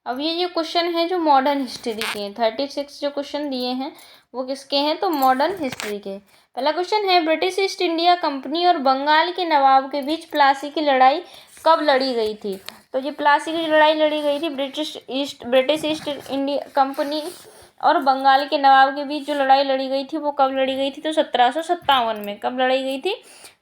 अब ये क्वेश्चन है जो मॉडर्न हिस्ट्री के हैं। 36 जो क्वेश्चन दिए हैं वो किसके हैं, तो मॉडर्न हिस्ट्री के। पहला क्वेश्चन है, ब्रिटिश ईस्ट इंडिया कंपनी और बंगाल के नवाब के बीच प्लासी की लड़ाई कब लड़ी गई थी। तो ये प्लासी की लड़ाई लड़ी गई थी ब्रिटिश ईस्ट इंडिया कंपनी और बंगाल के नवाब के बीच जो लड़ाई लड़ी गई थी वो कब लड़ी गई थी, तो 1757 में। कब लड़ी गई थी,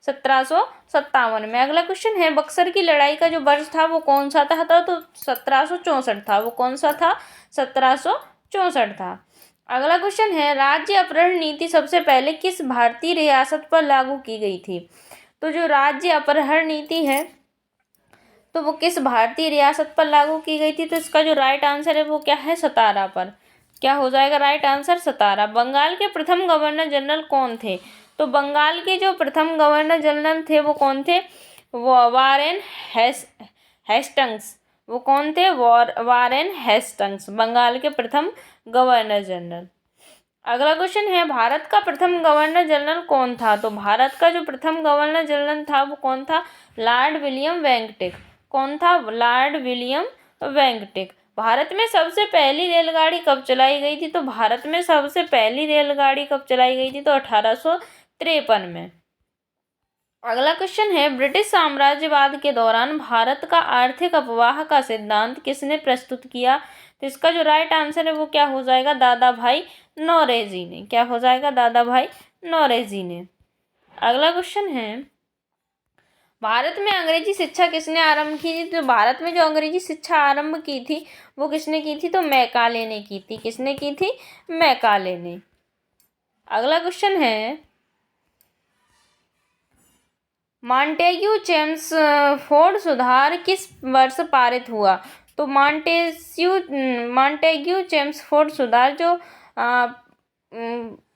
1757 में। अगला क्वेश्चन है, बक्सर की लड़ाई का जो वर्ष था वो कौन सा था, तो 1764 था। वो कौन सा था, 1764 था। अगला क्वेश्चन है, राज्य अपहरण नीति सबसे पहले किस भारतीय रियासत पर लागू की गई थी। तो जो राज्य अपहरण नीति है तो वो किस भारतीय रियासत पर लागू की गई थी, तो इसका जो राइट आंसर है वो क्या है, सतारा पर। क्या हो जाएगा राइट आंसर, सतारा। बंगाल के प्रथम गवर्नर जनरल कौन थे, तो बंगाल के जो प्रथम गवर्नर जनरल थे वो कौन थे, वारेन हेस्टिंग्स। वो कौन थे, वारेन हेस्टिंग्स, बंगाल के प्रथम गवर्नर जनरल। अगला क्वेश्चन है, भारत का प्रथम गवर्नर जनरल कौन था, तो भारत का जो प्रथम गवर्नर जनरल था वो कौन था, लॉर्ड विलियम बेंटिक। कौन था, लॉर्ड विलियम बेंटिक। भारत में सबसे पहली रेलगाड़ी कब चलाई गई थी, तो भारत में सबसे पहली रेलगाड़ी कब चलाई गई थी, तो 1853 में। अगला क्वेश्चन है, ब्रिटिश साम्राज्यवाद के दौरान भारत का आर्थिक अपवाह का सिद्धांत किसने प्रस्तुत किया, तो इसका जो राइट आंसर है वो क्या हो जाएगा, दादा भाई नौरोजी ने। क्या हो जाएगा, दादा भाई नौरोजी ने। अगला क्वेश्चन है, भारत में अंग्रेजी शिक्षा किसने आरंभ की थी, तो भारत में जो अंग्रेजी शिक्षा आरंभ की थी वो किसने की थी, तो मैकाले ने की थी। किसने की थी, मैकाले ने। अगला क्वेश्चन है, मॉन्टेग्यू चेम्सफोर्ड सुधार किस वर्ष पारित हुआ, तो मॉन्टेग्यू चेम्सफोर्ड सुधार जो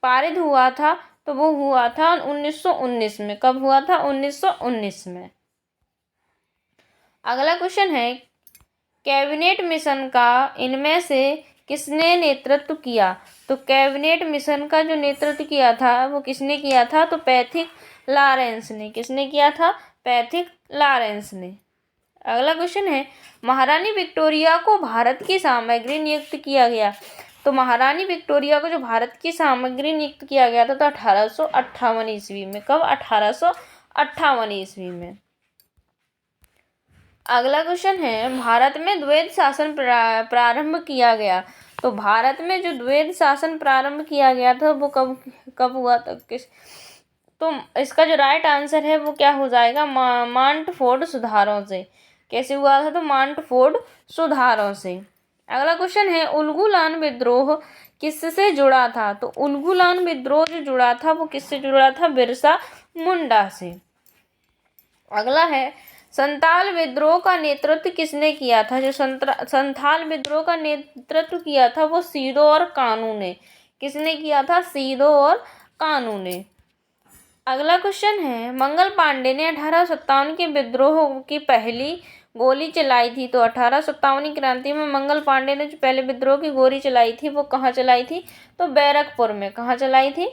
पारित हुआ था तो वो हुआ था 1919 में। कब हुआ था, 1919 में। अगला क्वेश्चन है, कैबिनेट मिशन का इनमें से किसने नेतृत्व किया, तो कैबिनेट मिशन का जो नेतृत्व किया था वो किसने किया था, तो पैथिक लॉरेंस ने। किसने किया था, पैथिक लॉरेंस ने। अगला क्वेश्चन है, महारानी विक्टोरिया को भारत की सामग्री नियुक्त किया गया, तो महारानी विक्टोरिया को जो भारत की सामग्री नियुक्त किया गया था तो 1858 ईस्वी में। कब, 1858 ईस्वी में। अगला क्वेश्चन है, भारत में द्वैध शासन प्रारंभ किया गया, तो भारत में जो द्वैध शासन प्रारंभ किया गया था वो कब कब हुआ था, तो इसका जो राइट आंसर है वो क्या हो जाएगा, मांटफोर्ड सुधारों से। कैसे हुआ था, तो मांटफोर्ड सुधारों से। अगला क्वेश्चन है, उलगुलान विद्रोह किससे जुड़ा था, तो उलगुलान विद्रोह जो जुड़ा था वो किससे जुड़ा था, बिरसा मुंडा से। अगला है, संताल विद्रोह का नेतृत्व किसने किया था, जो संथाल विद्रोह का नेतृत्व किया था वो सीधो और कानू ने। किसने किया था, सीधो और कानू ने। अगला क्वेश्चन है, मंगल पांडे ने 1857 के विद्रोह की पहली गोली चलाई थी, तो 1857 क्रांति में मंगल पांडे ने जो पहले विद्रोह की गोली चलाई थी वो कहाँ चलाई थी, तो बैरकपुर में। कहाँ चलाई थी,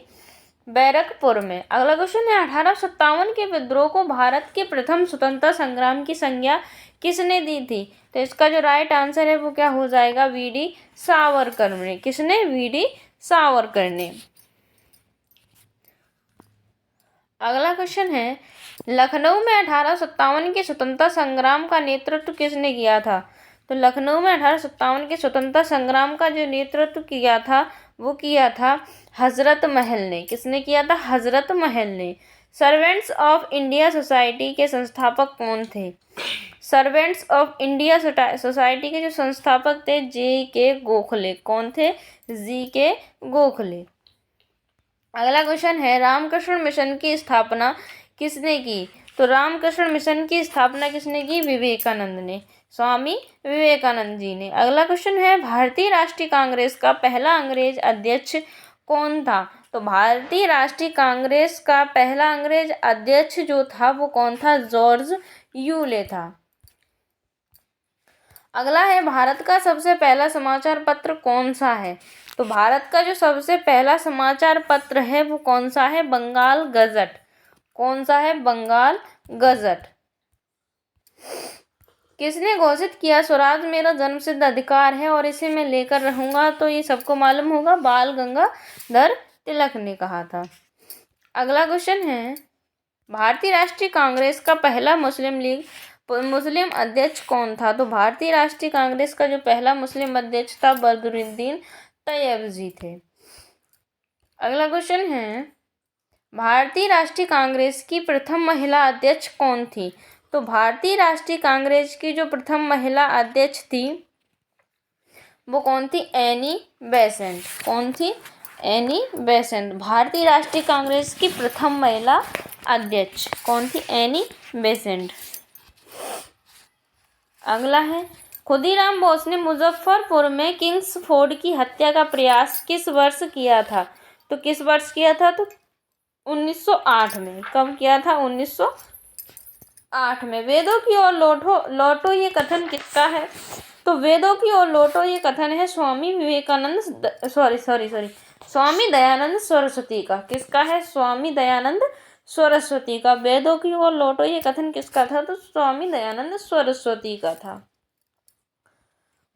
बैरकपुर में। अगला क्वेश्चन है, 1857 के विद्रोह को भारत के प्रथम स्वतंत्रता संग्राम की संज्ञा किसने दी थी, तो इसका जो राइट आंसर है वो क्या हो जाएगा, वीडी सावरकर ने। किसने, वीडी सावरकर ने। अगला क्वेश्चन है, लखनऊ में 1857 के स्वतंत्रता संग्राम का नेतृत्व किसने किया था, तो लखनऊ में 1857 के स्वतंत्रता संग्राम का जो नेतृत्व किया था वो किया था हजरत महल ने। किसने किया था, हजरत महल ने। सर्वेंट्स ऑफ इंडिया सोसाइटी के संस्थापक कौन थे, सर्वेंट्स ऑफ इंडिया सोसाइटी के जो संस्थापक थे G.K. गोखले। कौन थे, G.K. गोखले। अगला क्वेश्चन है, रामकृष्ण मिशन की स्थापना किसने की, तो रामकृष्ण मिशन की स्थापना किसने की, विवेकानंद ने, स्वामी विवेकानंद जी ने। अगला क्वेश्चन है, भारतीय राष्ट्रीय कांग्रेस का पहला अंग्रेज अध्यक्ष कौन था, तो भारतीय राष्ट्रीय कांग्रेस का पहला अंग्रेज अध्यक्ष जो था वो कौन था, जॉर्ज यूले था। अगला है, भारत का सबसे पहला समाचार पत्र कौन सा है, तो भारत का जो सबसे पहला समाचार पत्र है वो कौन सा है, बंगाल गजट। कौन सा है, बंगाल गजट। किसने घोषित किया स्वराज मेरा जन्मसिद्ध अधिकार है और इसे मैं लेकर रहूंगा? तो ये सबको मालूम होगा, बाल गंगाधर तिलक ने कहा था। अगला क्वेश्चन है, भारतीय राष्ट्रीय कांग्रेस का पहला मुस्लिम अध्यक्ष कौन था? तो भारतीय राष्ट्रीय कांग्रेस का जो पहला मुस्लिम अध्यक्ष था बदरुद्दीन तैयबजी थे। अगला क्वेश्चन है, भारतीय राष्ट्रीय कांग्रेस की प्रथम महिला अध्यक्ष कौन थी? तो भारतीय राष्ट्रीय कांग्रेस की जो प्रथम महिला अध्यक्ष थी वो कौन थी? Annie Besant. कौन थी? Annie Besant. भारतीय राष्ट्रीय कांग्रेस की प्रथम महिला अध्यक्ष कौन थी? Annie Besant. अगला है, खुदीराम बोस ने मुजफ्फरपुर में किंग्सफोर्ड की हत्या का प्रयास किस वर्ष किया था? तो किस वर्ष किया था? तो 1908 में। कब किया था? 1908 में। वेदों की ओर लौटो ये कथन किसका है? तो वेदों की ओर लौटो ये कथन है स्वामी दयानंद सरस्वती का। किसका है? स्वामी दयानंद सरस्वती का। वेदों की ओर लौटो ये कथन किसका था? तो स्वामी दयानंद सरस्वती का था।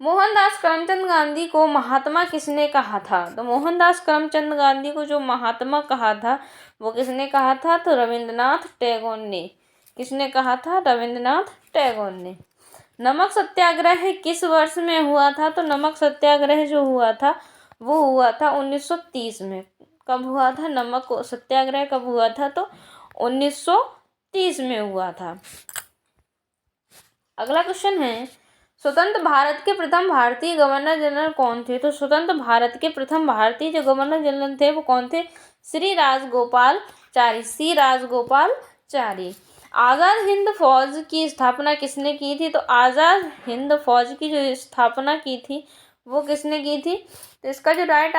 मोहनदास करमचंद गांधी को महात्मा किसने कहा था? तो मोहनदास करमचंद गांधी को जो महात्मा कहा था वो किसने कहा था? तो रविंद्रनाथ टैगोर ने। किसने कहा था? रविंद्रनाथ टैगोर ने। नमक सत्याग्रह किस वर्ष में हुआ था? तो नमक सत्याग्रह जो हुआ था वो हुआ था 1930 में। कब हुआ था नमक सत्याग्रह? कब हुआ था? तो 1930 में हुआ था। अगला क्वेश्चन है, स्वतंत्र भारत के प्रथम भारतीय गवर्नर जनरल कौन थे? तो स्वतंत्र भारत के प्रथम भारतीय जो गवर्नर जनरल थे वो कौन थे? श्री राजगोपालचारी। आज़ाद हिंद फौज की स्थापना किसने की थी? तो आज़ाद हिंद फौज की जो स्थापना की थी वो किसने की थी? तो इसका जो राइट